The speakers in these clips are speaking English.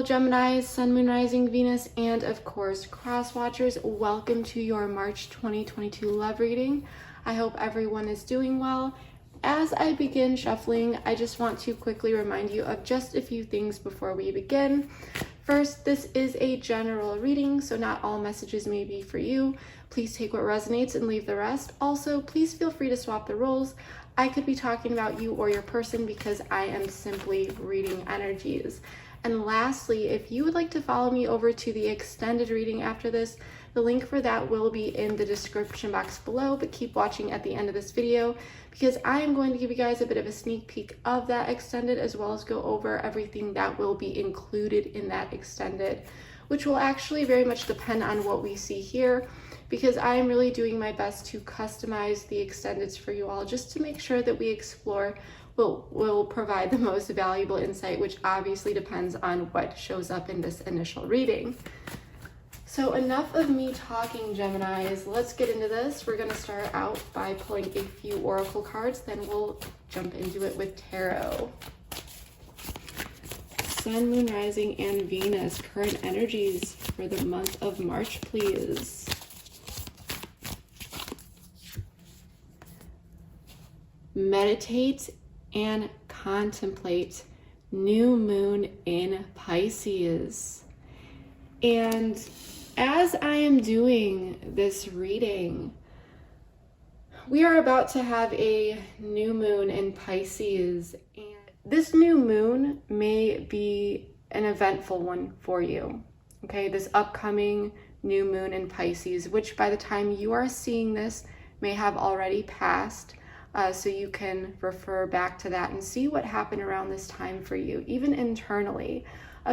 fellow Geminis, Sun, Moon, Rising, Venus, and of course cross watchers. Welcome to your March 2022 love reading. I hope everyone is doing well. As I begin shuffling, I just want to quickly remind you of just a few things before we begin. First, this is a general reading, so not all messages may be for you. Please take what resonates and leave the rest. Also, please feel free to swap the roles. I could be talking about you or your person because I am simply reading energies. And lastly, if you would like to follow me over to the extended reading after this, the link for that will be in the description box below, but keep watching at the end of this video because I am going to give you guys a bit of a sneak peek of that extended, as well as go over everything that will be included in that extended, which will actually very much depend on what we see here, because I am really doing my best to customize the extendeds for you all just to make sure that we explore what will provide the most valuable insight, which obviously depends on what shows up in this initial reading. So enough of me talking, Geminis. Let's get into this. We're going to start out by pulling a few oracle cards, then we'll jump into it with tarot. Sun, Moon, Rising, and Venus. Current energies for the month of March, please. Meditate and contemplate. New moon in Pisces. And as I am doing this reading, we are about to have a new moon in Pisces, and this new moon may be an eventful one for you. Okay, this upcoming new moon in Pisces, which by the time you are seeing this may have already passed. So you can refer back to that and see what happened around this time for you, even internally.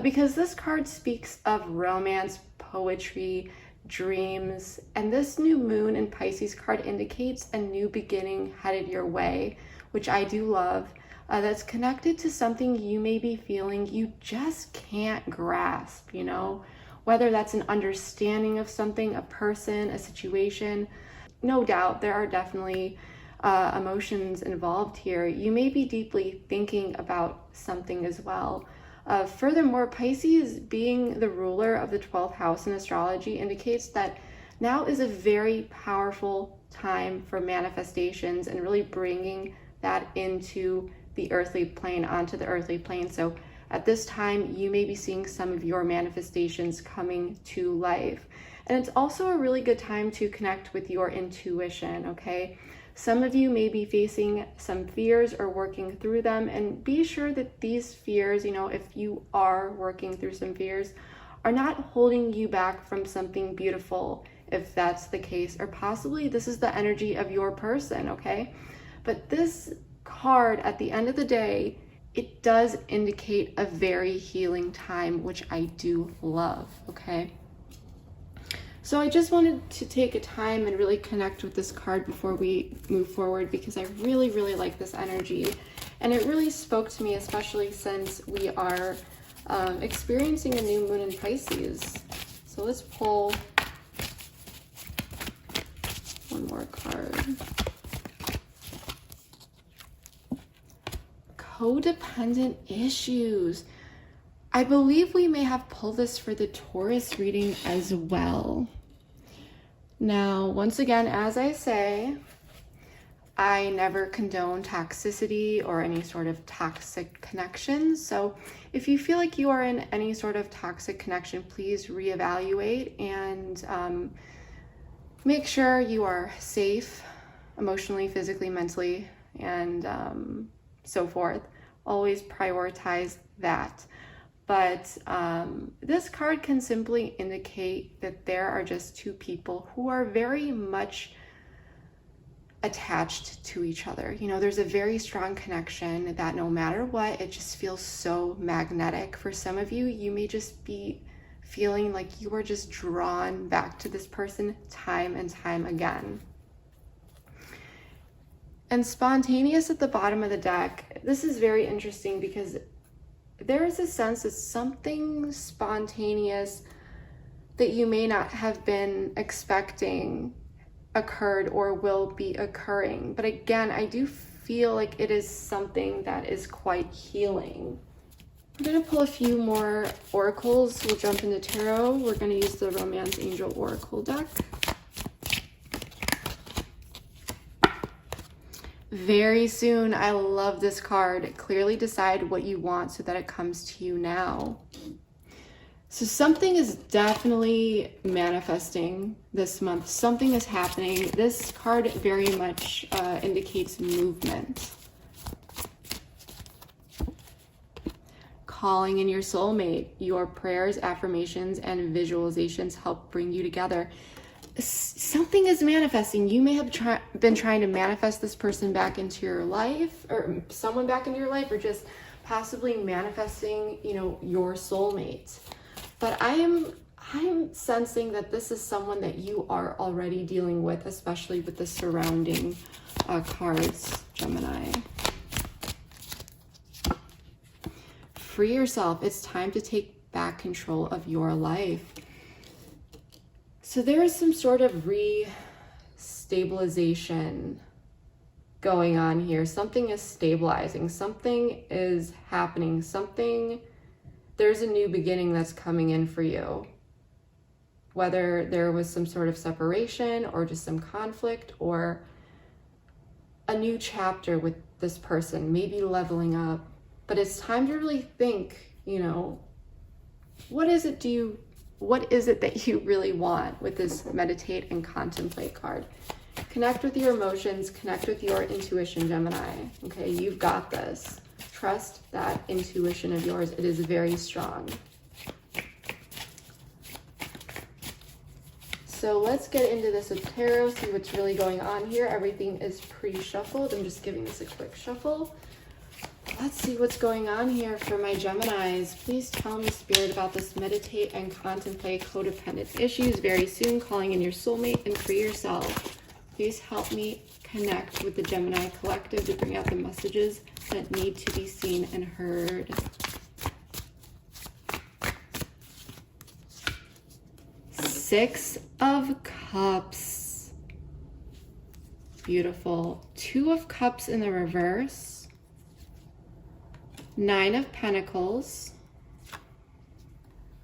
Because this card speaks of romance, poetry, dreams, and this new moon in Pisces card indicates a new beginning headed your way, which I do love. That's connected to something you may be feeling you just can't grasp, you know, whether that's an understanding of something, a person, a situation. No doubt there are definitely emotions involved here. You may be deeply thinking about something as well. Furthermore, Pisces being the ruler of the 12th house in astrology indicates that now is a very powerful time for manifestations and really bringing that into the earthly plane, onto the earthly plane. So at this time, you may be seeing some of your manifestations coming to life. And it's also a really good time to connect with your intuition, okay? Some of you may be facing some fears or working through them, and be sure that these fears, you know, if you are working through some fears, are not holding you back from something beautiful, if that's the case, or possibly this is the energy of your person, okay? But this card, at the end of the day, it does indicate a very healing time, which I do love, okay? So I just wanted to take a time and really connect with this card before we move forward, because I really, really like this energy. And it really spoke to me, especially since we are experiencing a new moon in Pisces. So let's pull one more card. Codependent issues. I believe we may have pulled this for the Taurus reading as well. Now, once again, as I say, I never condone toxicity or any sort of toxic connections. So if you feel like you are in any sort of toxic connection, please reevaluate and make sure you are safe emotionally, physically, mentally, and so forth. Always prioritize that. But this card can simply indicate that there are just two people who are very much attached to each other. You know, there's a very strong connection that no matter what, it just feels so magnetic. For some of you, you may just be feeling like you are just drawn back to this person time and time again. And spontaneous at the bottom of the deck, this is very interesting because there is a sense that something spontaneous that you may not have been expecting occurred or will be occurring. But again, I do feel like it is something that is quite healing. I'm going to pull a few more oracles. We'll jump into tarot. We're going to use the Romance Angel Oracle deck. Very soon. I love this card. Clearly decide what you want so that it comes to you now. So something is definitely manifesting this month. Something is happening. This card very much indicates movement. Calling in your soulmate. Your prayers, affirmations, and visualizations help bring you together. Something is manifesting. You may have been trying to manifest this person back into your life, or someone back into your life, or just possibly manifesting, you know, your soulmate. But I'm sensing that this is someone that you are already dealing with, especially with the surrounding cards, Gemini. Free yourself. It's time to take back control of your life. So there is some sort of re-stabilization going on here. Something is stabilizing. Something is happening. There's a new beginning that's coming in for you. Whether there was some sort of separation or just some conflict or a new chapter with this person, maybe leveling up. But it's time to really think, you know, what is it that you really want with this meditate and contemplate card? Connect with your emotions, connect with your intuition, Gemini. Okay, you've got this. Trust that intuition of yours. It is very strong. So let's get into this with tarot, see what's really going on here. Everything is pre-shuffled. I'm just giving this a quick shuffle. Let's see what's going on here for my Geminis. Please tell me, Spirit, about this meditate and contemplate codependent issues very soon, calling in your soulmate and free yourself. Please help me connect with the Gemini collective to bring out the messages that need to be seen and heard. Six of Cups. Beautiful. Two of Cups in the reverse. Nine of Pentacles.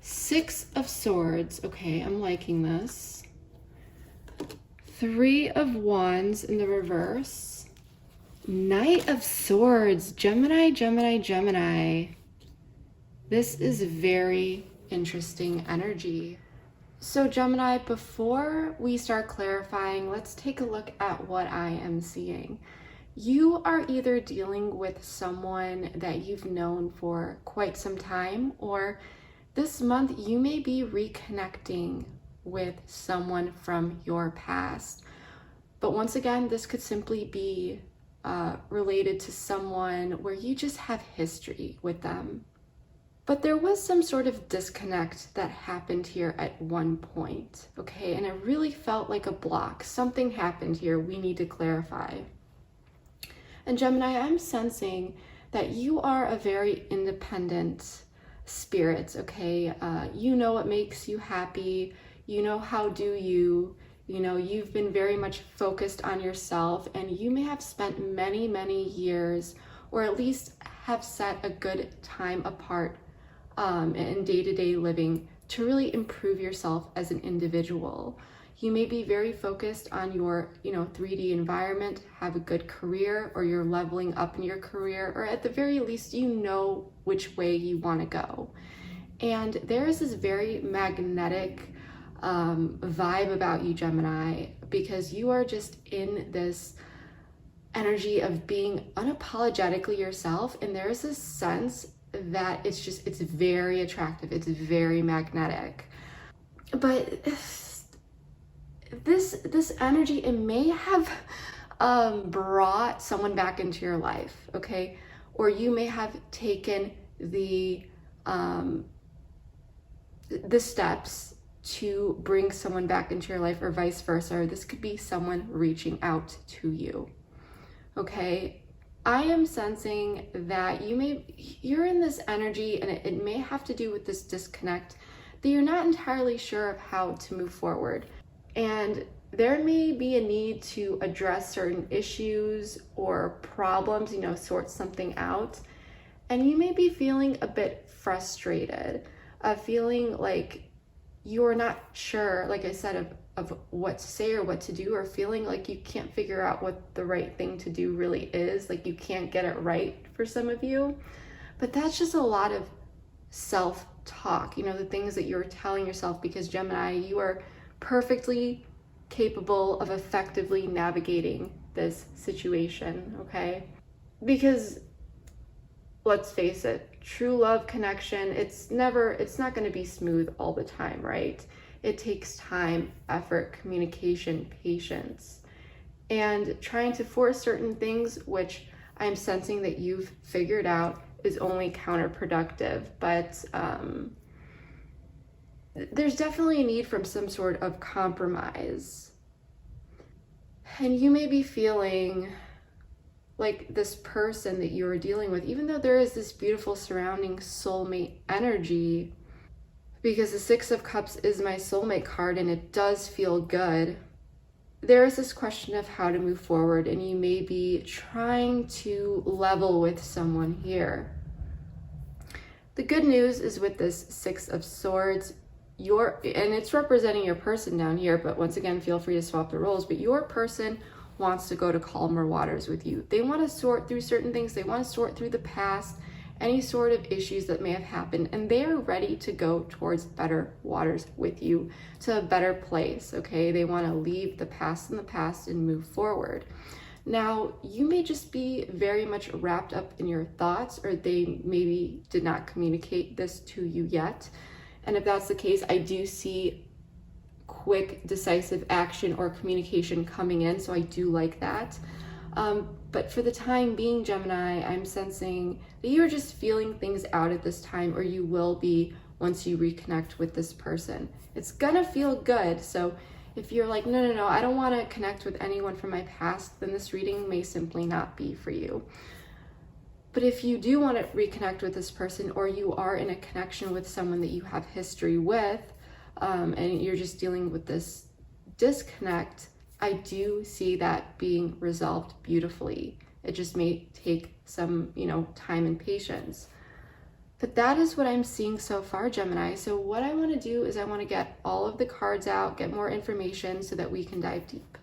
Six of Swords. Okay, I'm liking this. Three of Wands in the reverse. Knight of Swords. Gemini, Gemini, Gemini. This is very interesting energy. So Gemini, before we start clarifying, let's take a look at what I am seeing. You are either dealing with someone that you've known for quite some time, or this month you may be reconnecting with someone from your past. But once again, this could simply be related to someone where you just have history with them. But there was some sort of disconnect that happened here at one point, okay? And it really felt like a block. Something happened here we need to clarify. And Gemini, I'm sensing that you are a very independent spirit, okay? You know what makes you happy. You know how do you. You know, you've been very much focused on yourself, and you may have spent many, many years, or at least have set a good time apart in day-to-day living to really improve yourself as an individual. You may be very focused on your, 3D environment, have a good career, or you're leveling up in your career, or at the very least, you know which way you want to go. And there is this very magnetic vibe about you, Gemini, because you are just in this energy of being unapologetically yourself. And there's this sense that it's very attractive. It's very magnetic. But this energy, it may have brought someone back into your life, okay? Or you may have taken the steps to bring someone back into your life, or vice versa. Or this could be someone reaching out to you, okay? I am sensing that you're in this energy, and it may have to do with this disconnect, that you're not entirely sure of how to move forward. And there may be a need to address certain issues or problems, sort something out. And you may be feeling a bit frustrated, feeling like you're not sure, like I said, of what to say or what to do, or feeling like you can't figure out what the right thing to do really is, like you can't get it right for some of you. But that's just a lot of self-talk, the things that you're telling yourself, because Gemini, you are perfectly capable of effectively navigating this situation, okay? Because let's face it, true love connection, it's not going to be smooth all the time, right? It takes time, effort, communication, patience, and trying to force certain things, which I'm sensing that you've figured out is only counterproductive. But there's definitely a need for some sort of compromise. And you may be feeling like this person that you are dealing with, even though there is this beautiful surrounding soulmate energy, because the Six of Cups is my soulmate card and it does feel good, there is this question of how to move forward, and you may be trying to level with someone here. The good news is with this Six of Swords, and it's representing your person down here, but once again, feel free to swap the roles, but your person wants to go to calmer waters with you. They want to sort through certain things. They want to sort through the past, any sort of issues that may have happened, and they are ready to go towards better waters with you, to a better place, okay? They want to leave the past in the past and move forward. Now, you may just be very much wrapped up in your thoughts, or they maybe did not communicate this to you yet. And if that's the case, I do see quick, decisive action or communication coming in, so I do like that. But for the time being, Gemini, I'm sensing that you're just feeling things out at this time, or you will be once you reconnect with this person. It's gonna feel good. So if you're like, no, I don't want to connect with anyone from my past, then this reading may simply not be for you. But if you do want to reconnect with this person, or you are in a connection with someone that you have history with, and you're just dealing with this disconnect, I do see that being resolved beautifully. It just may take some, time and patience. But that is what I'm seeing so far, Gemini. So what I want to do is I want to get all of the cards out, get more information so that we can dive deep.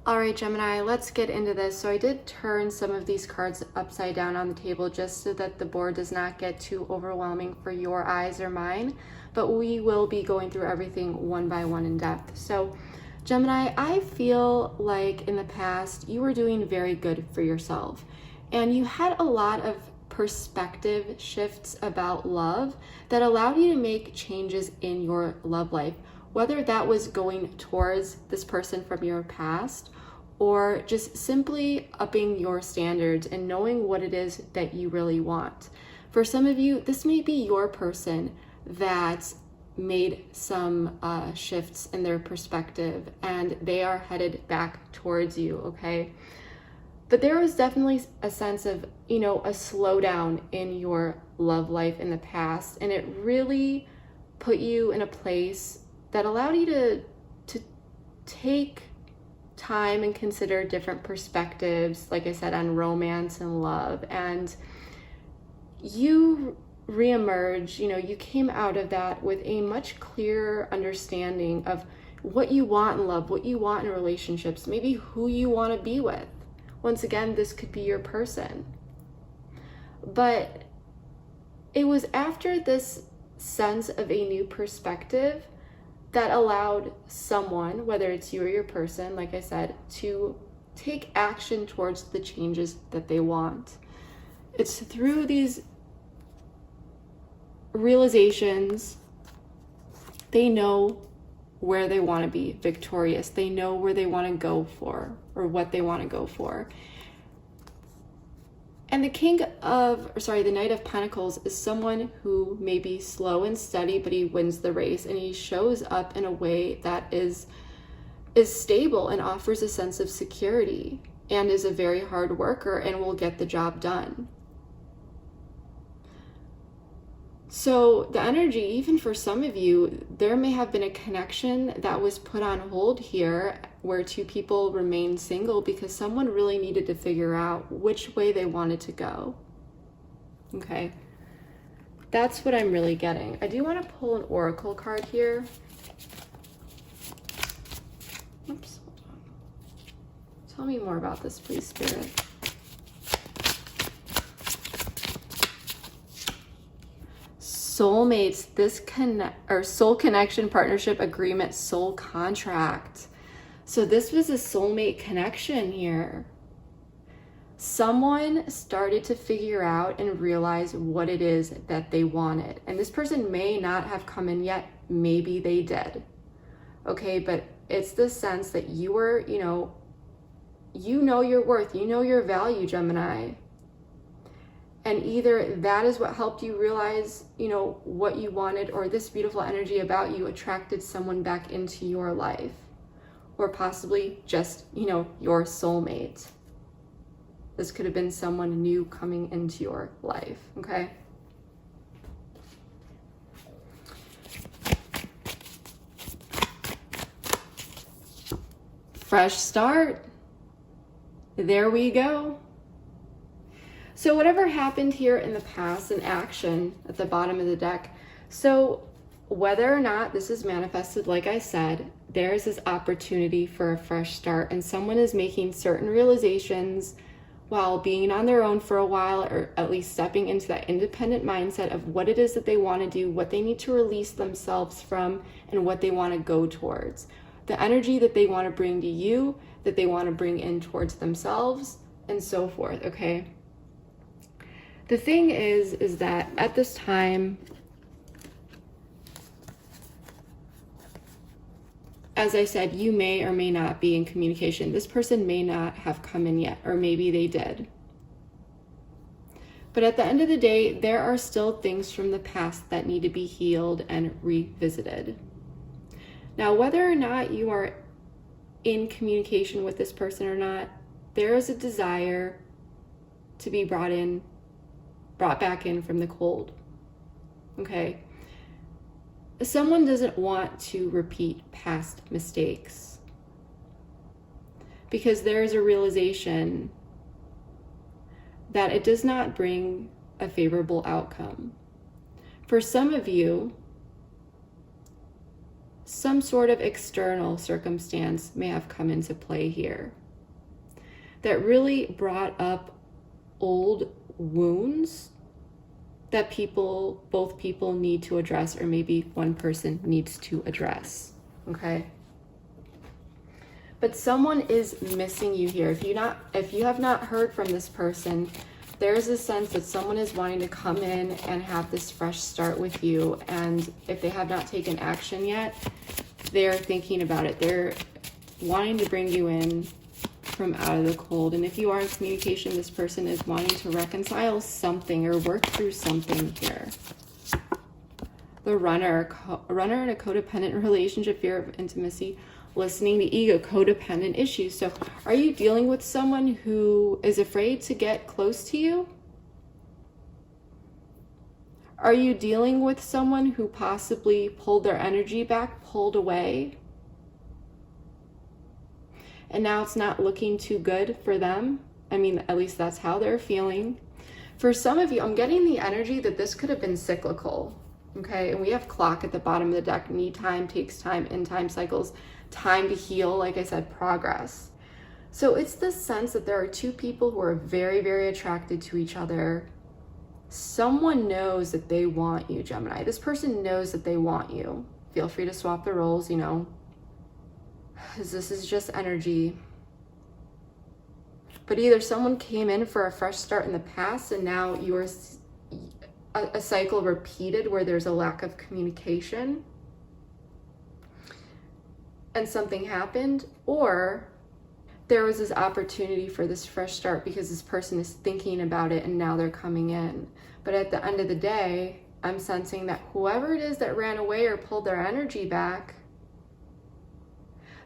All right, Gemini, let's get into this. So I did turn some of these cards upside down on the table just so that the board does not get too overwhelming for your eyes or mine, but we will be going through everything one by one in depth. So Gemini, I feel like in the past you were doing very good for yourself, and you had a lot of perspective shifts about love that allowed you to make changes in your love life, whether that was going towards this person from your past or just simply upping your standards and knowing what it is that you really want. For some of you, this may be your person that made some shifts in their perspective and they are headed back towards you, okay? But there was definitely a sense of, a slowdown in your love life in the past, and it really put you in a place that allowed you to take time and consider different perspectives, like I said, on romance and love. And you reemerge, you came out of that with a much clearer understanding of what you want in love, what you want in relationships, maybe who you want to be with. Once again, this could be your person. But it was after this sense of a new perspective that allowed someone, whether it's you or your person, like I said, to take action towards the changes that they want. It's through these realizations, they know where they want to be victorious. They know where they want to go for, or what they want to go for. And the Knight of Pentacles is someone who may be slow and steady, but he wins the race, and he shows up in a way that is is stable and offers a sense of security and is a very hard worker and will get the job done. So the energy, even for some of you, there may have been a connection that was put on hold here where two people remained single because someone really needed to figure out which way they wanted to go. Okay, that's what I'm really getting. I do want to pull an oracle card here. Oops, hold on. Tell me more about this, please, Spirit. Soulmates, this soul connection, partnership, agreement, soul contract. So this was a soulmate connection here. Someone started to figure out and realize what it is that they wanted. And this person may not have come in yet. Maybe they did. Okay, but it's the sense that you were, you know your worth, you know your value, Gemini. And either that is what helped you realize, what you wanted, or this beautiful energy about you attracted someone back into your life, or possibly just, your soulmate. This could have been someone new coming into your life, okay? Fresh start. There we go. So whatever happened here in the past, an action at the bottom of the deck. So whether or not this is manifested, like I said, there's this opportunity for a fresh start, and someone is making certain realizations while being on their own for a while, or at least stepping into that independent mindset of what it is that they want to do, what they need to release themselves from, and what they want to go towards. The energy that they want to bring to you, that they want to bring in towards themselves, and so forth, okay? The thing is that at this time, as I said, you may or may not be in communication. This person may not have come in yet, or maybe they did. But at the end of the day, there are still things from the past that need to be healed and revisited. Now, whether or not you are in communication with this person or not, there is a desire to be brought back in from the cold, okay? Someone doesn't want to repeat past mistakes because there's a realization that it does not bring a favorable outcome. For some of you, some sort of external circumstance may have come into play here that really brought up old wounds that both people need to address, or maybe one person needs to address, okay? But someone is missing you here. If you have not heard from this person, there's a sense that someone is wanting to come in and have this fresh start with you. And if they have not taken action yet, they're thinking about it. They're wanting to bring you in from out of the cold. And if you are in communication, this person is wanting to reconcile something or work through something here. The runner in a codependent relationship, fear of intimacy, listening to ego, codependent issues. So are you dealing with someone who is afraid to get close to you? Are you dealing with someone who possibly pulled their energy back, pulled away? And now it's not looking too good for them? I mean, at least that's how they're feeling. For some of you, I'm getting the energy that this could have been cyclical, okay? And we have clock at the bottom of the deck. Need time, takes time, in time cycles, time to heal, like I said, progress. So it's the sense that there are two people who are very, very attracted to each other. Someone knows that they want you, Gemini. This person knows that they want you. Feel free to swap the roles, this is just energy. But either someone came in for a fresh start in the past and now you're a cycle repeated where there's a lack of communication and something happened, or there was this opportunity for this fresh start because this person is thinking about it and now they're coming in. But at the end of the day, I'm sensing that whoever it is that ran away or pulled their energy back,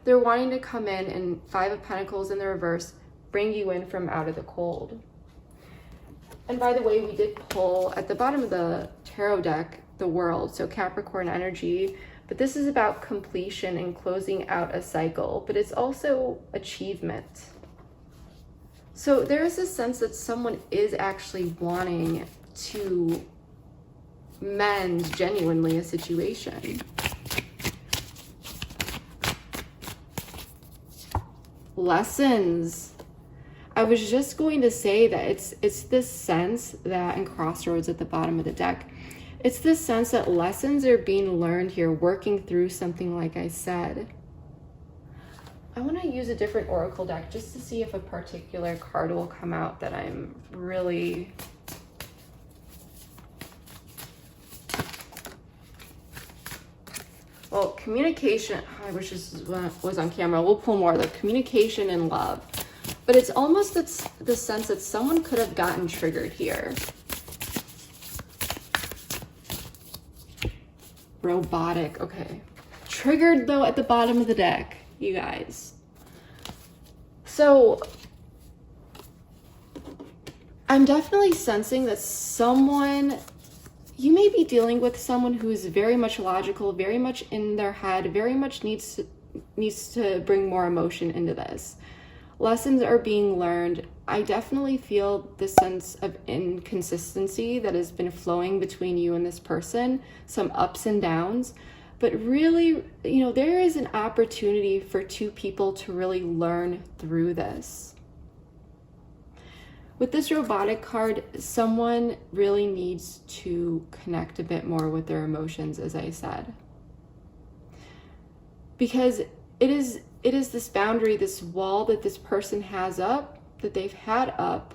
They're wanting to come in, and Five of Pentacles in the reverse, bring you in from out of the cold. And by the way, we did pull at the bottom of the tarot deck, the World, so Capricorn energy, but this is about completion and closing out a cycle, but it's also achievement. So there is a sense that someone is actually wanting to mend genuinely a situation. Lessons. I was just going to say that it's this sense that, in Crossroads at the bottom of the deck, it's this sense that lessons are being learned here, working through something, like I said. I want to use a different oracle deck just to see if a particular card will come out that I'm really... Well, communication, I wish this was on camera. We'll pull more of the communication and love. But it's almost the sense that someone could have gotten triggered here. Robotic, okay. Triggered though at the bottom of the deck, you guys. So I'm definitely sensing that someone, you may be dealing with someone who is very much logical, very much in their head, very much needs to bring more emotion into this. Lessons are being learned. I definitely feel the sense of inconsistency that has been flowing between you and this person, some ups and downs, but really, you know, there is an opportunity for two people to really learn through this. With this robotic card, someone really needs to connect a bit more with their emotions, as I said. Because it is this boundary, this wall that this person has up, that they've had up,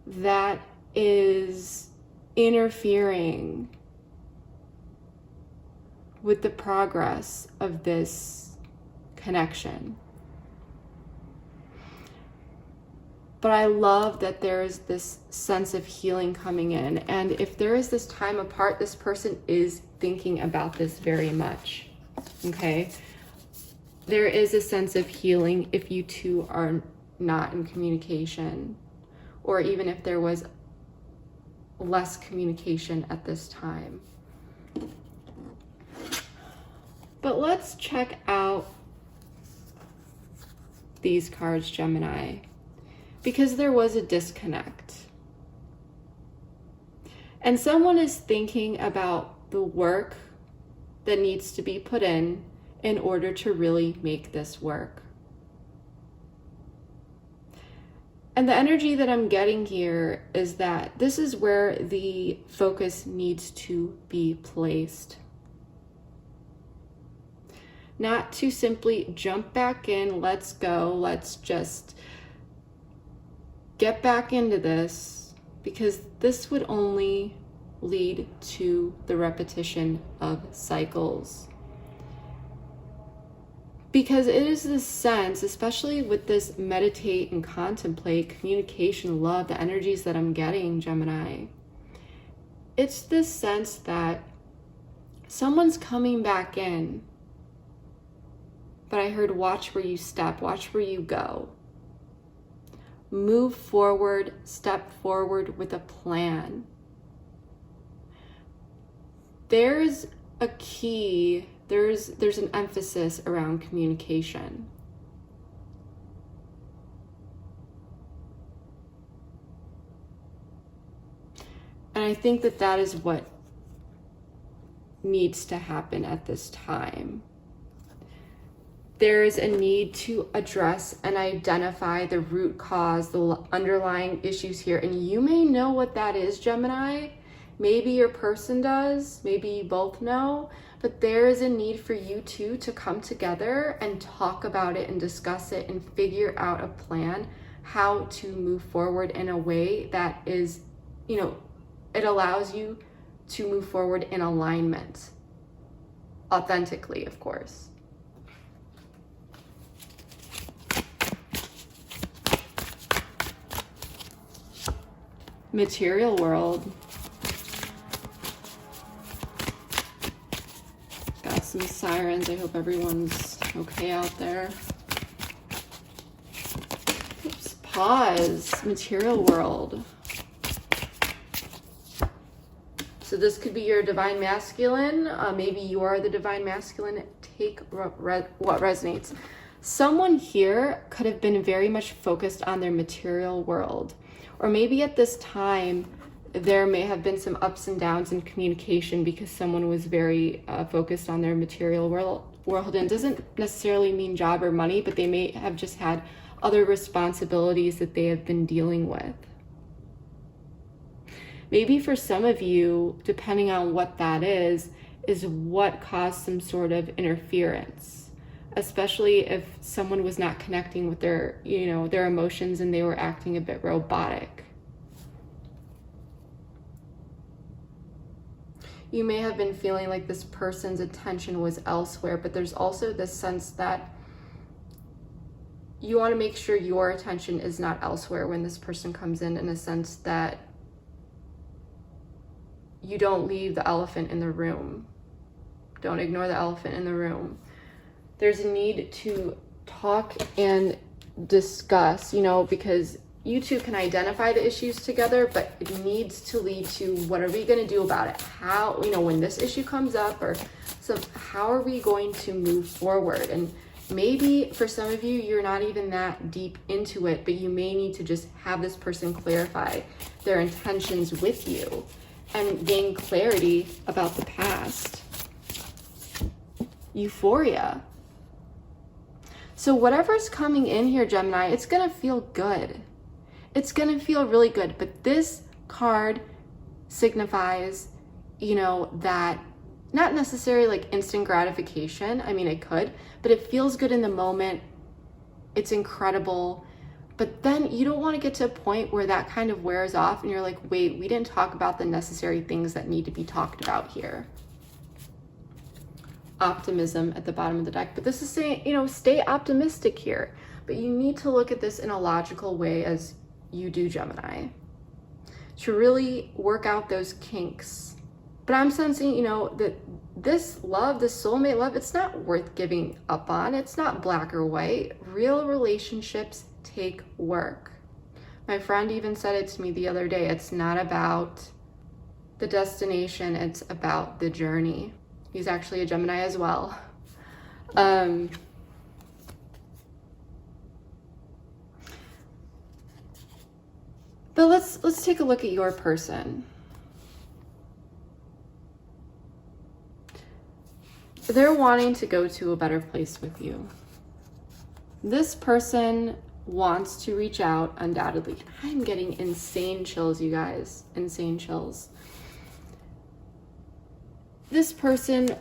that is interfering with the progress of this connection. But I love that there is this sense of healing coming in. And if there is this time apart, this person is thinking about this very much, okay? There is a sense of healing if you two are not in communication, or even if there was less communication at this time. But let's check out these cards, Gemini, because there was a disconnect. And someone is thinking about the work that needs to be put in order to really make this work. And the energy that I'm getting here is that this is where the focus needs to be placed. Not to simply jump back in, let's go, let's just get back into this, because this would only lead to the repetition of cycles. Because it is this sense, especially with this meditate and contemplate, communication, love, the energies that I'm getting, Gemini, it's this sense that someone's coming back in. But I heard, watch where you step, watch where you go. Move forward, step forward with a plan. There's a key, there's an emphasis around communication. And I think that that is what needs to happen at this time. There is a need to address and identify the root cause, the underlying issues here. And you may know what that is, Gemini. Maybe your person does, maybe you both know, but there is a need for you two to come together and talk about it and discuss it and figure out a plan how to move forward in a way that is, you know, it allows you to move forward in alignment, authentically, of course. Material world. Got some sirens. I hope everyone's okay out there. pause, material world. So this could be your divine masculine. Maybe you are the divine masculine. Take what resonates. Someone here could have been very much focused on their material world. Or maybe at this time, there may have been some ups and downs in communication because someone was very focused on their material world. And it doesn't necessarily mean job or money, but they may have just had other responsibilities that they have been dealing with. Maybe for some of you, depending on what that is what caused some sort of interference, especially if someone was not connecting with their, their emotions and they were acting a bit robotic. You may have been feeling like this person's attention was elsewhere, but there's also this sense that you want to make sure your attention is not elsewhere when this person comes in a sense that you don't leave the elephant in the room. Don't ignore the elephant in the room. There's a need to talk and discuss, because you two can identify the issues together, but it needs to lead to what are we going to do about it? How, when this issue comes up, or how are we going to move forward? And maybe for some of you, you're not even that deep into it, but you may need to just have this person clarify their intentions with you and gain clarity about the past. Euphoria. So whatever's coming in here, Gemini, it's going to feel good. It's going to feel really good. But this card signifies, that not necessarily like instant gratification. I mean, it could, but it feels good in the moment. It's incredible. But then you don't want to get to a point where that kind of wears off and you're like, wait, we didn't talk about the necessary things that need to be talked about here. Optimism at the bottom of the deck. But this is saying, stay optimistic here. But you need to look at this in a logical way as you do, Gemini, to really work out those kinks. But I'm sensing, that this love, this soulmate love, it's not worth giving up on. It's not black or white. Real relationships take work. My friend even said it to me the other day. It's not about the destination, it's about the journey. He's actually a Gemini as well. But let's take a look at your person. They're wanting to go to a better place with you. This person wants to reach out, undoubtedly. I'm getting insane chills, you guys. Insane chills. This person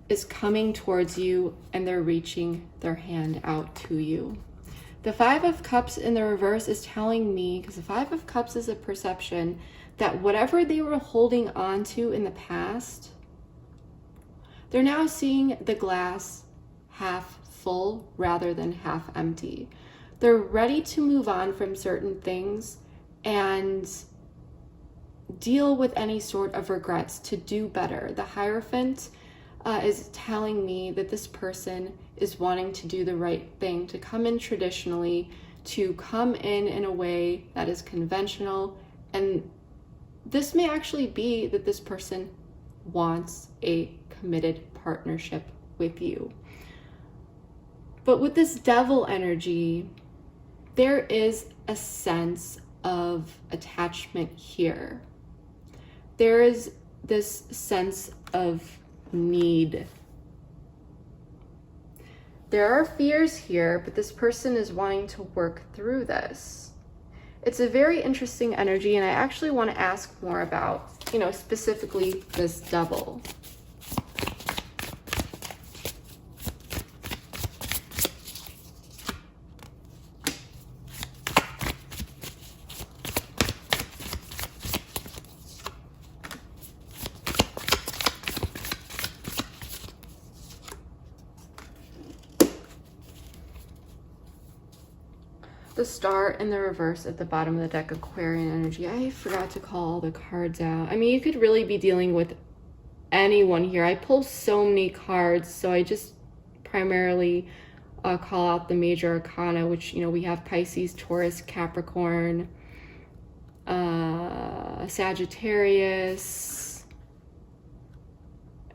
is coming towards you and they're reaching their hand out to you. The Five of Cups in the reverse is telling me, because the Five of Cups is a perception, that whatever they were holding on to in the past, they're now seeing the glass half full rather than half empty. They're ready to move on from certain things and deal with any sort of regrets to do better. The Hierophant is telling me that this person is wanting to do the right thing, to come in traditionally, to come in a way that is conventional. And this may actually be that this person wants a committed partnership with you. But with this Devil energy, there is a sense of attachment here. There is this sense of need. There are fears here, but this person is wanting to work through this. It's a very interesting energy, and I actually want to ask more about, specifically this Devil. The Star in the reverse at the bottom of the deck, Aquarian energy. I forgot to call all the cards out. I mean, you could really be dealing with anyone here. I pull so many cards, so I just primarily call out the major arcana, which, we have Pisces, Taurus, Capricorn, Sagittarius.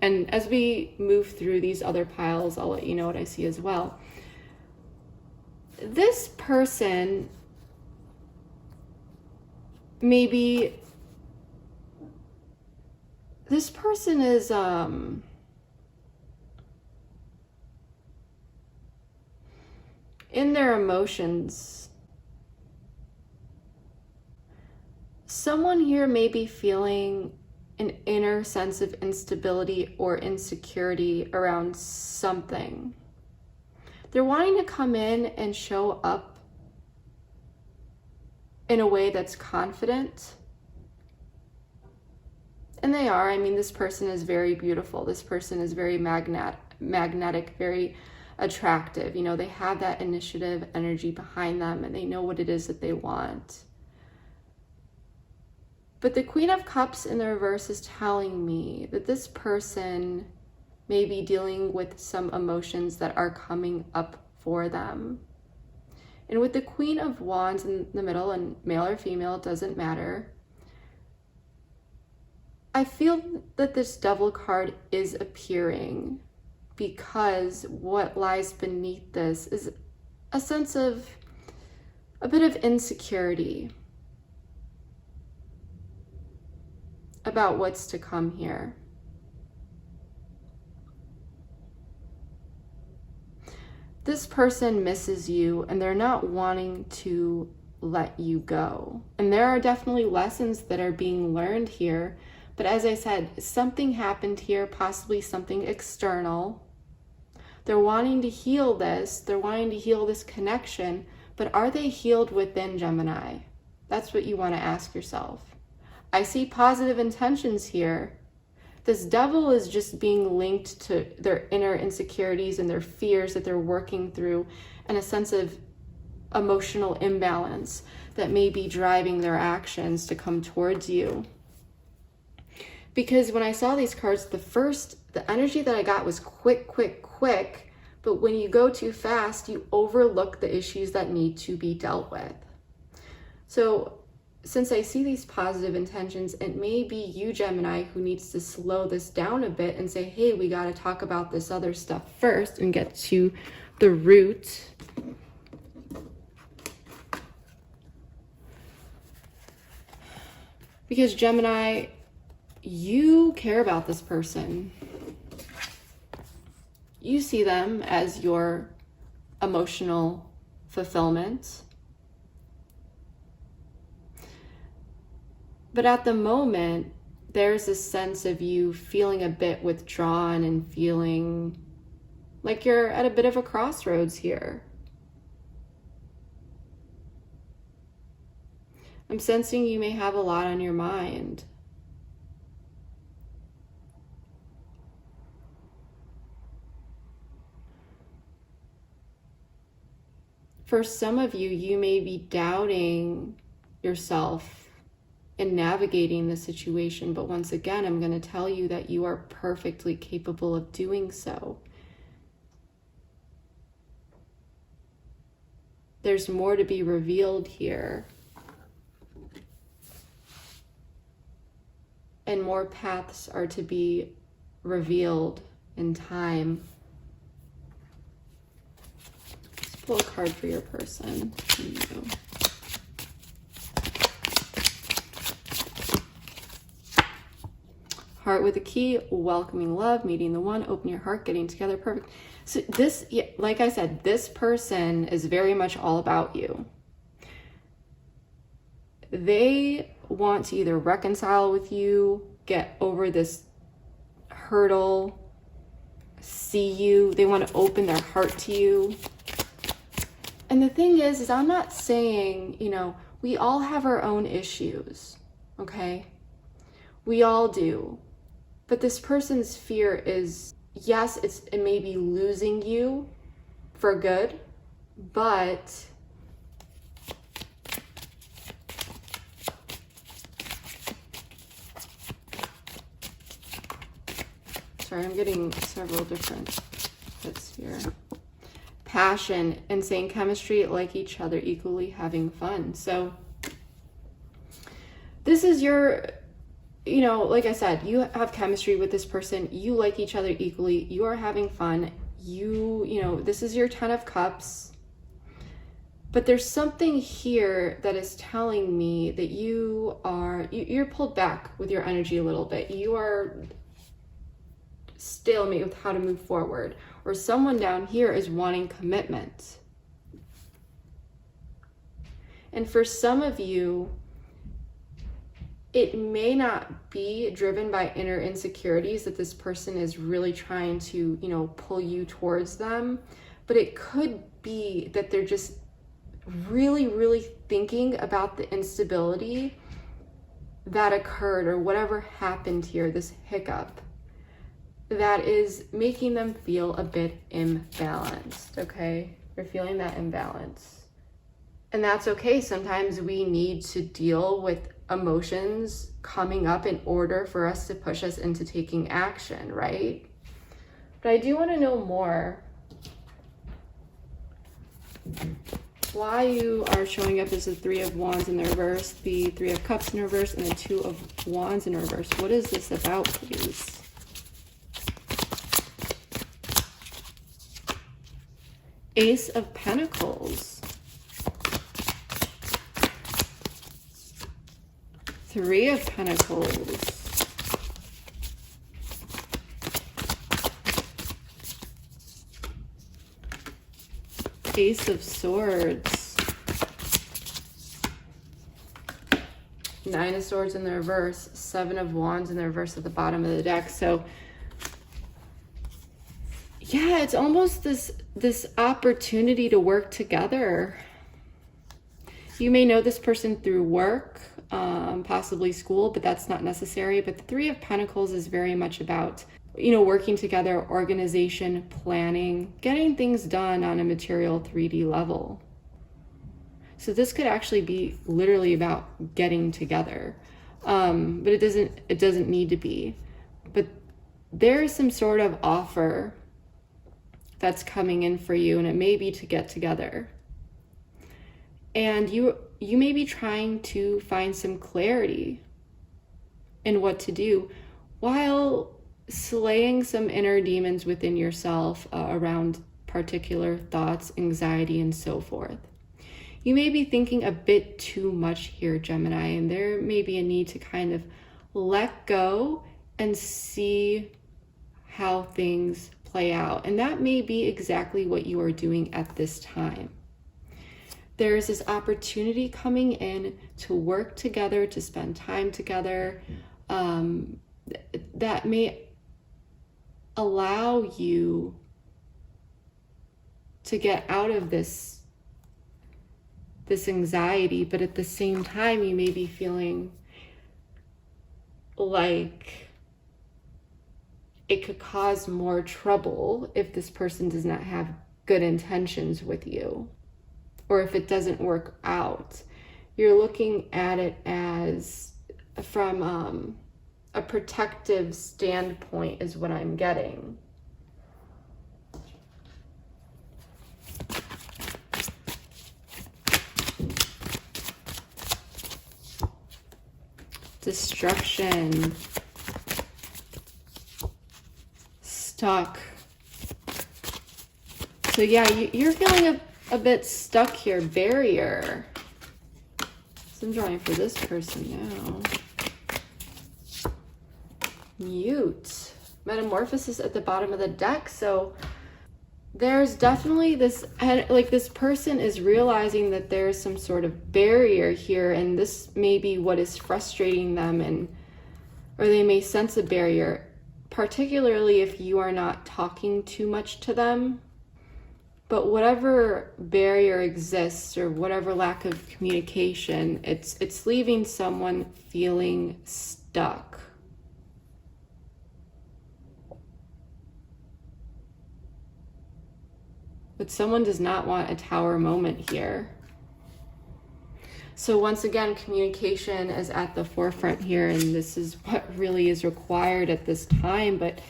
And as we move through these other piles, I'll let you know what I see as well. This person maybe, this person is in their emotions. Someone here may be feeling an inner sense of instability or insecurity around something. They're wanting to come in and show up in a way that's confident. And they are. I mean, this person is very beautiful. This person is very magnetic, very attractive. They have that initiative energy behind them, and they know what it is that they want. But the Queen of Cups in the reverse is telling me that this person may be dealing with some emotions that are coming up for them. And with the Queen of Wands in the middle, and male or female, it doesn't matter, I feel that this Devil card is appearing because what lies beneath this is a sense of a bit of insecurity about what's to come here. This person misses you, and they're not wanting to let you go. And there are definitely lessons that are being learned here. But as I said, something happened here, possibly something external. They're wanting to heal this. They're wanting to heal this connection. But are they healed within, Gemini? That's what you want to ask yourself. I see positive intentions here. This Devil is just being linked to their inner insecurities and their fears that they're working through, and a sense of emotional imbalance that may be driving their actions to come towards you. Because when I saw these cards, the energy that I got was quick, quick, quick. But when you go too fast, you overlook the issues that need to be dealt with. So since I see these positive intentions, it may be you, Gemini, who needs to slow this down a bit and say, hey, we got to talk about this other stuff first and get to the root. Because Gemini, you care about this person. You see them as your emotional fulfillment. But at the moment, there's a sense of you feeling a bit withdrawn and feeling like you're at a bit of a crossroads here. I'm sensing you may have a lot on your mind. For some of you, you may be doubting yourself in navigating the situation, but once again, I'm going to tell you that you are perfectly capable of doing so. There's more to be revealed here, and more paths are to be revealed in time. Let's pull a card for your person. Heart with a key, welcoming love, meeting the one, open your heart, getting together, perfect. So this, like I said, this person is very much all about you. They want to either reconcile with you, get over this hurdle, see you. They want to open their heart to you. And the thing is I'm not saying, we all have our own issues, okay? We all do. But this person's fear is, yes, it may be losing you for good, but sorry, I'm getting several different hits here. passion, and same chemistry, like each other, equally having fun. So this is your, you know, like I said, you have chemistry with this person, you like each other equally, you are having fun, you know, this is your 10 of Cups. But there's something here that is telling me that you're pulled back with your energy a little bit. You are stalemate with how to move forward, or someone down here is wanting commitment. And for some of you, it may not be driven by inner insecurities that this person is really trying to, you know, pull you towards them, but it could be that they're just really, really thinking about the instability that occurred, or whatever happened here, this hiccup, that is making them feel a bit imbalanced, okay? They're feeling that imbalance. And that's okay. Sometimes we need to deal with emotions coming up in order for us to push us into taking action, right? But I do want to know more why you are showing up as the 3 of Wands in the reverse, the 3 of Cups in reverse, and the 2 of Wands in reverse. What is this about, please? Ace of Pentacles. 3 of Pentacles. Ace of Swords. 9 of Swords in the reverse. 7 of Wands in the reverse at the bottom of the deck. So yeah, it's almost this opportunity to work together. You may know this person through work, possibly school, but that's not necessary. But the 3 of Pentacles is very much about, you know, working together, organization, planning, getting things done on a material 3D level. So this could actually be literally about getting together, but it doesn't need to be. But there is some sort of offer that's coming in for you, and it may be to get together. And you may be trying to find some clarity in what to do while slaying some inner demons within yourself around particular thoughts, anxiety, and so forth. You may be thinking a bit too much here, Gemini, and there may be a need to kind of let go and see how things play out. And that may be exactly what you are doing at this time. There is this opportunity coming in to work together, to spend time together, that may allow you to get out of this anxiety, but at the same time, you may be feeling like it could cause more trouble if this person does not have good intentions with you, or if it doesn't work out. You're looking at it as from a protective standpoint is what I'm getting. Destruction. Stuck. So yeah, you're feeling a bit stuck here. Barrier. So I'm drawing for this person now. Mute. Metamorphosis at the bottom of the deck. So there's definitely this, like this person is realizing that there's some sort of barrier here, and this may be what is frustrating them, or they may sense a barrier, particularly if you are not talking too much to them. But whatever barrier exists, or whatever lack of communication, it's leaving someone feeling stuck. But someone does not want a tower moment here. So once again, communication is at the forefront here, and this is what really is required at this time. But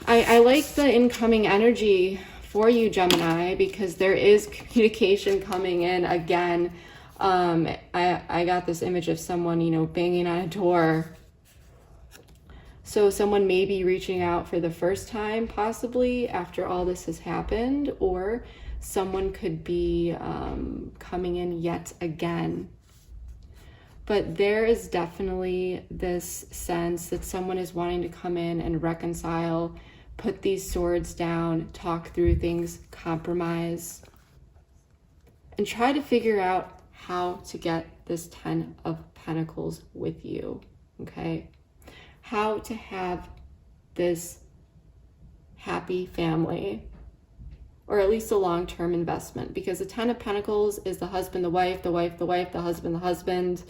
I like the incoming energy for you, Gemini, because there is communication coming in again. I got this image of someone, you know, banging on a door. So someone may be reaching out for the first time, possibly after all this has happened, or someone could be coming in yet again. But there is definitely this sense that someone is wanting to come in and reconcile, put these swords down, talk through things, compromise, and try to figure out how to get this 10 of Pentacles with you, okay? How to have this happy family, or at least a long-term investment, because the 10 of Pentacles is the husband, the wife, the wife, the wife, the husband,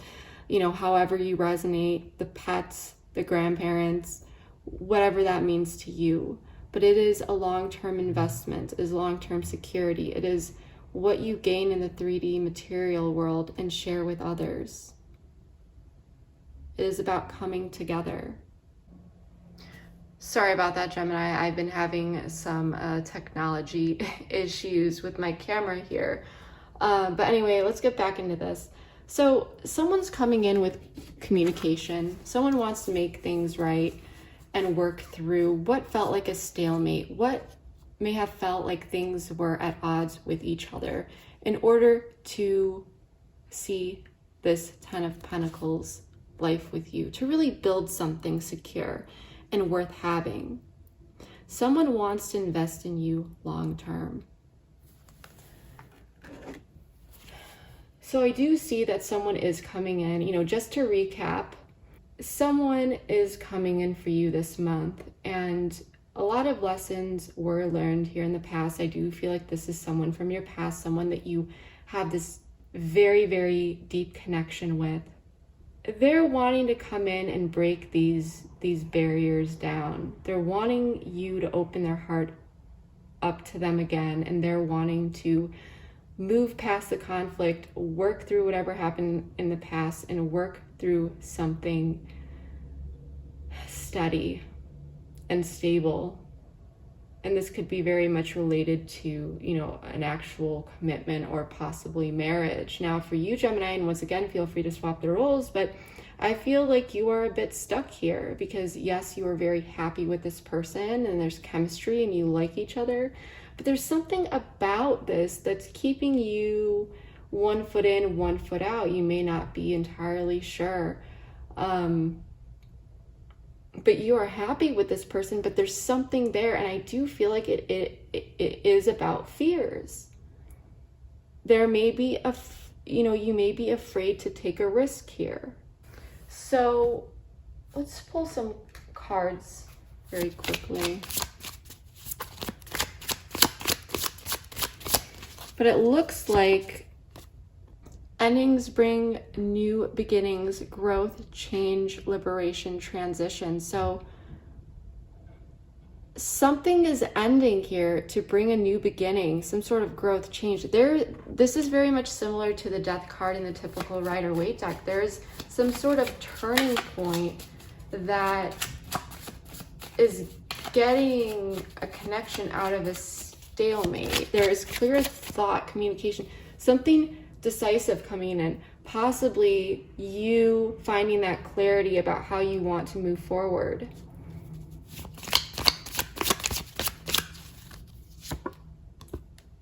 you know, however you resonate, the pets, the grandparents, whatever that means to you. But it is a long-term investment, it is long-term security. It is what you gain in the 3D material world and share with others. It is about coming together. Sorry about that, Gemini. I've been having some technology issues with my camera here. But anyway, let's get back into this. So someone's coming in with communication. Someone wants to make things right and work through what felt like a stalemate, what may have felt like things were at odds with each other, in order to see this 10 of Pentacles life with you, to really build something secure and worth having. Someone wants to invest in you long term. So I do see that someone is coming in, you know, just to recap, someone is coming in for you this month, and a lot of lessons were learned here in the past. I do feel like this is someone from your past, someone that you have this very, very deep connection with. They're wanting to come in and break these barriers down. They're wanting you to open their heart up to them again, and they're wanting to move past the conflict, work through whatever happened in the past, and work through something steady and stable. And this could be very much related to, you know, an actual commitment or possibly marriage. Now for you, Gemini, and once again, feel free to swap the roles, but I feel like you are a bit stuck here because yes, you are very happy with this person and there's chemistry and you like each other, but there's something about this that's keeping you one foot in, one foot out. You may not be entirely sure. But you are happy with this person, but there's something there, and I do feel like it is about fears. There may be you may be afraid to take a risk here. So let's pull some cards very quickly. But it looks like endings bring new beginnings, growth, change, liberation, transition. So something is ending here to bring a new beginning, some sort of growth, change. This is very much similar to the Death card in the typical Rider-Waite deck. There's some sort of turning point that is getting a connection out of a stalemate. There is clear thought, communication, something decisive coming in, possibly you finding that clarity about how you want to move forward.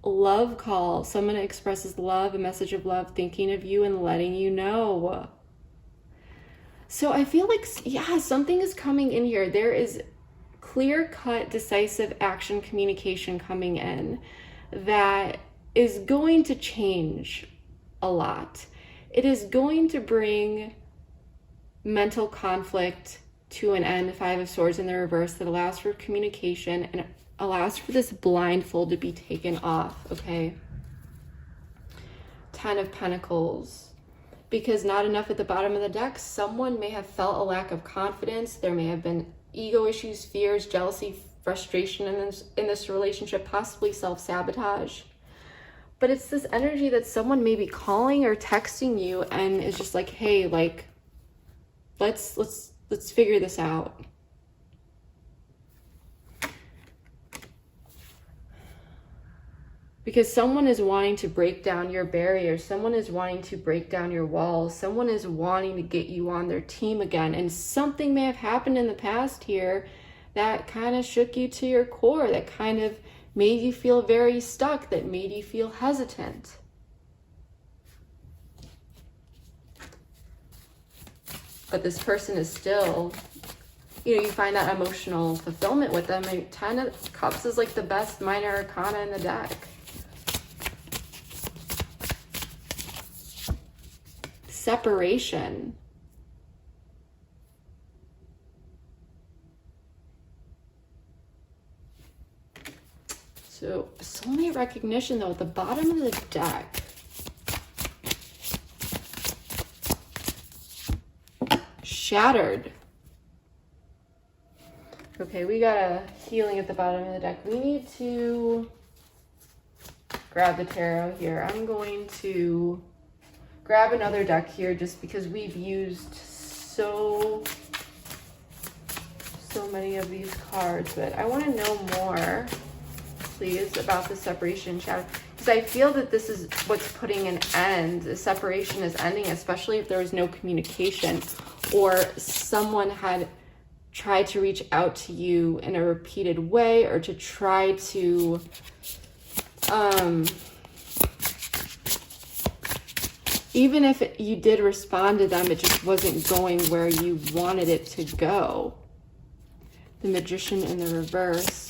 Love call. Someone expresses love, a message of love, thinking of you and letting you know. So I feel like, yeah, something is coming in here. There is clear-cut, decisive action communication coming in that is going to change a lot. It is going to bring mental conflict to an end. 5 of Swords in the reverse, that allows for communication and allows for this blindfold to be taken off, okay? 10 of Pentacles. Because not enough at the bottom of the deck, someone may have felt a lack of confidence. There may have been ego issues, fears, jealousy, frustration in this relationship, possibly self-sabotage. But it's this energy that someone may be calling or texting you and is just like, hey, like, let's figure this out. Because someone is wanting to break down your barriers. Someone is wanting to break down your walls. Someone is wanting to get you on their team again. And something may have happened in the past here that kind of shook you to your core, that kind of made you feel very stuck, that made you feel hesitant. But this person is still, you find that emotional fulfillment with them. And 10 of Cups is like the best minor arcana in the deck. Separation. So soulmate recognition, though, at the bottom of the deck. Shattered. Okay, we got a healing at the bottom of the deck. We need to grab the tarot here. I'm going to grab another deck here just because we've used so many of these cards, but I want to know more, please, about the separation shadow, because I feel that this is what's putting an end. The separation is ending, especially if there was no communication or someone had tried to reach out to you in a repeated way, or to try to even if you did respond to them, it just wasn't going where you wanted it to go. The Magician in the reverse.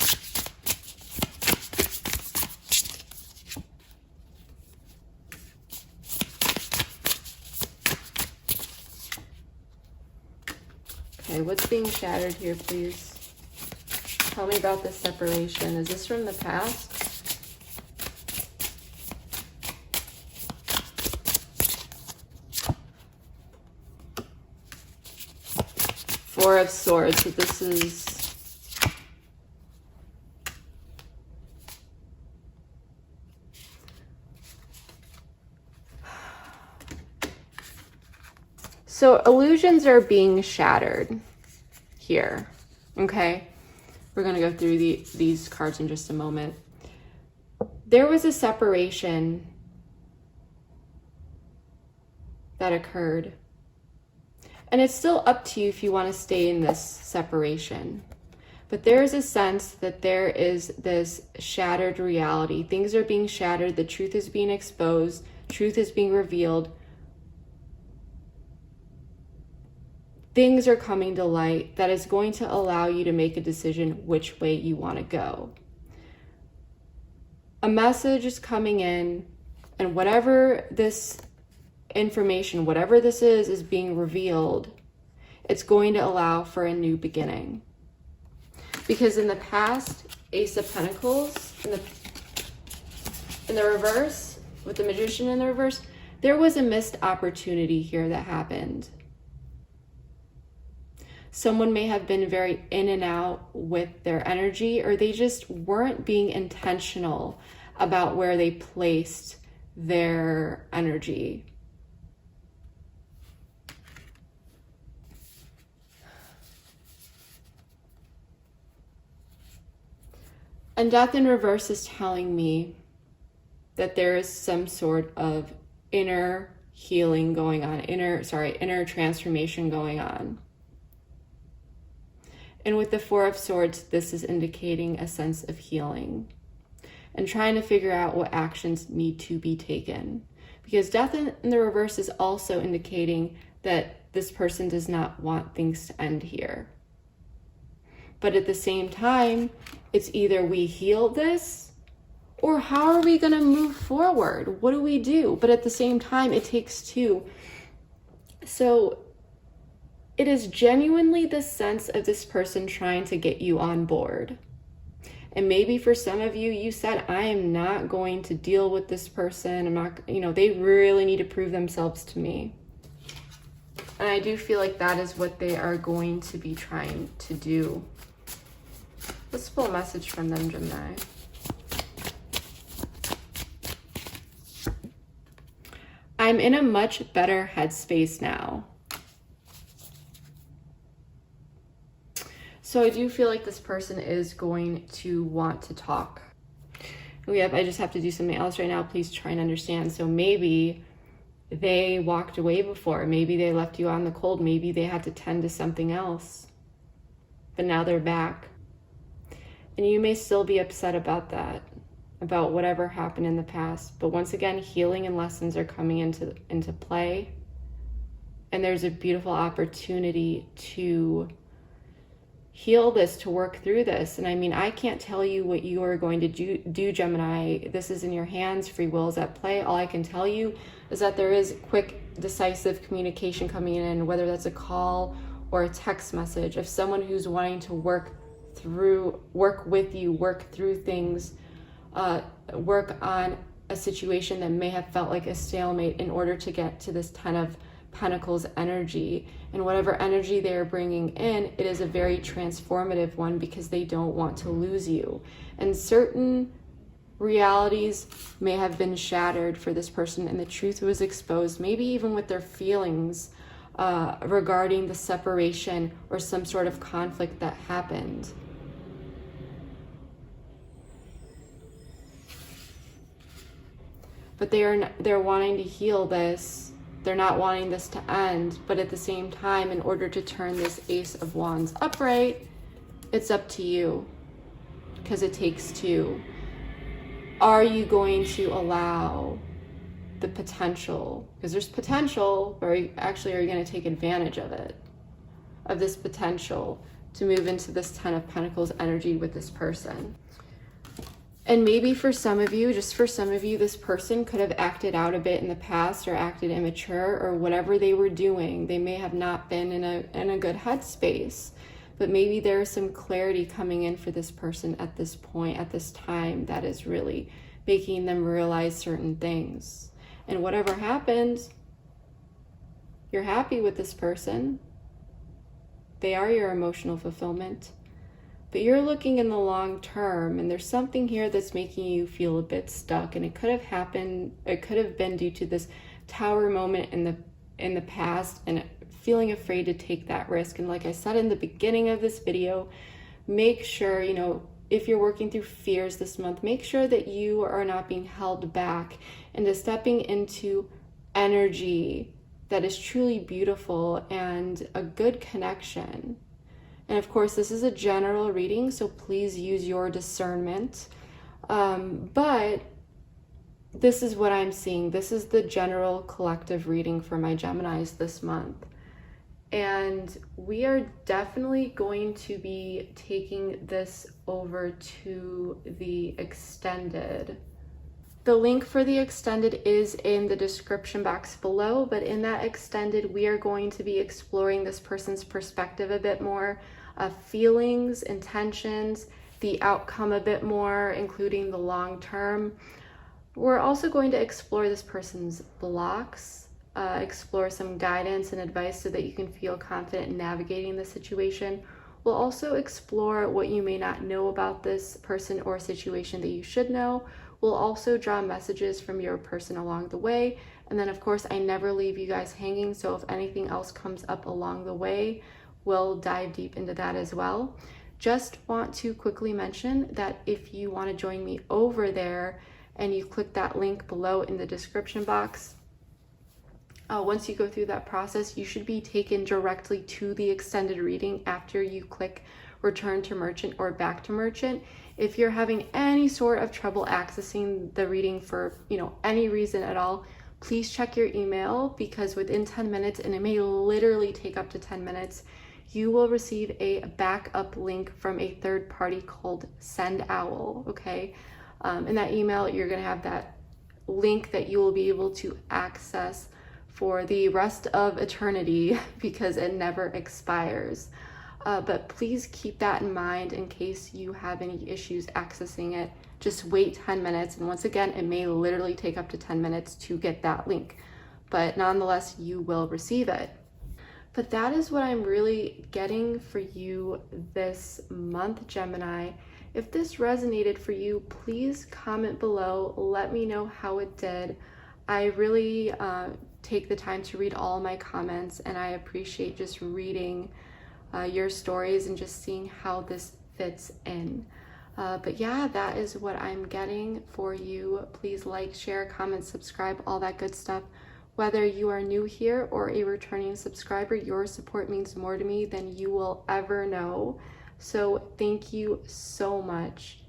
Okay, what's being shattered here, please? Tell me about this separation. Is this from the past? Four of Swords. So this is so illusions are being shattered here. Okay, we're gonna go through these cards in just a moment. There was a separation that occurred. And it's still up to you if you want to stay in this separation. But there is a sense that there is this shattered reality. Things are being shattered. The truth is being exposed. Truth is being revealed. Things are coming to light that is going to allow you to make a decision which way you want to go. A message is coming in, and whatever this information, whatever this is being revealed, it's going to allow for a new beginning. Because in the past, Ace of Pentacles in the reverse, with the Magician in the reverse, there was a missed opportunity here that happened. Someone may have been very in and out with their energy, or they just weren't being intentional about where they placed their energy. And Death in reverse is telling me that there is some sort of inner healing going on, inner transformation going on. And with the Four of Swords, this is indicating a sense of healing and trying to figure out what actions need to be taken. Because Death in the reverse is also indicating that this person does not want things to end here. But at the same time, it's either we heal this, or how are we going to move forward? What do we do? But at the same time, it takes two. So it is genuinely the sense of this person trying to get you on board. And maybe for some of you, you said, I am not going to deal with this person. I'm not, they really need to prove themselves to me. And I do feel like that is what they are going to be trying to do. Let's pull a message from them, Gemini. I'm in a much better headspace now. So I do feel like this person is going to want to talk. Oh, yep, I just have to do something else right now. Please try and understand. So maybe they walked away before. Maybe they left you on the cold. Maybe they had to tend to something else. But now they're back. And you may still be upset about that, about whatever happened in the past. But once again, healing and lessons are coming into play. And there's a beautiful opportunity to heal this, to work through this. And I mean, I can't tell you what you are going to do, Gemini. This is in your hands. Free will is at play. All I can tell you is that there is quick, decisive communication coming in, whether that's a call or a text message of someone who's wanting to work with you, work through things, work on a situation that may have felt like a stalemate in order to get to this Ten of Pentacles energy. And whatever energy they're bringing in, it is a very transformative one because they don't want to lose you. And certain realities may have been shattered for this person and the truth was exposed, maybe even with their feelings regarding the separation or some sort of conflict that happened. But they're wanting to heal this. They're not wanting this to end, but at the same time, in order to turn this Ace of Wands upright, it's up to you, because it takes two. Are you going to allow the potential, because there's potential, or are you going to take advantage of it, of this potential to move into this Ten of Pentacles energy with this person? And maybe for some of you, just for some of you, this person could have acted out a bit in the past or acted immature or whatever they were doing. They may have not been in a good headspace, but maybe there is some clarity coming in for this person at this point, at this time, that is really making them realize certain things. And whatever happens, you're happy with this person. They are your emotional fulfillment. But you're looking in the long term, and there's something here that's making you feel a bit stuck. And it could have happened, it could have been due to this Tower moment in the past and feeling afraid to take that risk. And like I said in the beginning of this video, make sure, if you're working through fears this month, make sure that you are not being held back into stepping into energy that is truly beautiful and a good connection. And of course, this is a general reading, so please use your discernment. But this is what I'm seeing. This is the general collective reading for my Geminis this month. And we are definitely going to be taking this over to the extended. The link for the extended is in the description box below, but in that extended, we are going to be exploring this person's perspective a bit more, feelings, intentions, the outcome a bit more, including the long term. We're also going to explore this person's blocks, explore some guidance and advice so that you can feel confident in navigating the situation. We'll also explore what you may not know about this person or situation that you should know. We'll also draw messages from your person along the way. And then of course, I never leave you guys hanging. So if anything else comes up along the way, we'll dive deep into that as well. Just want to quickly mention that if you want to join me over there and you click that link below in the description box, once you go through that process, you should be taken directly to the extended reading after you click return to merchant or back to merchant. If you're having any sort of trouble accessing the reading for any reason at all, please check your email, because within 10 minutes, and it may literally take up to 10 minutes, you will receive a backup link from a third party called Send Owl. Okay, in that email, you're going to have that link that you will be able to access for the rest of eternity because it never expires. But please keep that in mind in case you have any issues accessing it. Just wait 10 minutes. And once again, it may literally take up to 10 minutes to get that link, but nonetheless, you will receive it. But that is what I'm really getting for you this month, Gemini. If this resonated for you, please comment below. Let me know how it did. I really take the time to read all my comments, and I appreciate just reading your stories and just seeing how this fits in. But yeah, that is what I'm getting for you. Please like, share, comment, subscribe, all that good stuff. Whether you are new here or a returning subscriber, your support means more to me than you will ever know. So thank you so much.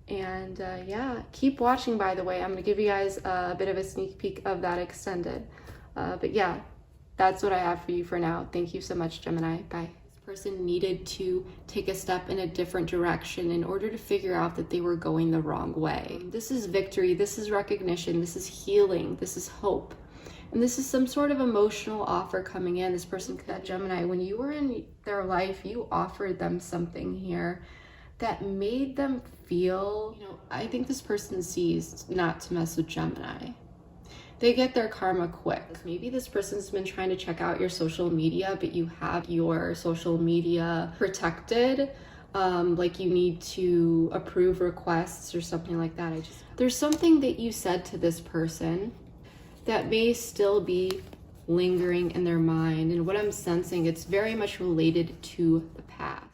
And yeah, keep watching, by the way. I'm going to give you guys a bit of a sneak peek of that extended. But yeah, that's what I have for you for now. Thank you so much, Gemini. Bye. This person needed to take a step in a different direction in order to figure out that they were going the wrong way. This is victory. This is recognition. This is healing. This is hope. And this is some sort of emotional offer coming in. This person, that Gemini, when you were in their life, you offered them something here that made them feel, I think this person sees not to mess with Gemini. They get their karma quick. Maybe this person's been trying to check out your social media, but you have your social media protected. Like you need to approve requests or something like that. There's something that you said to this person that may still be lingering in their mind. And what I'm sensing, it's very much related to the past.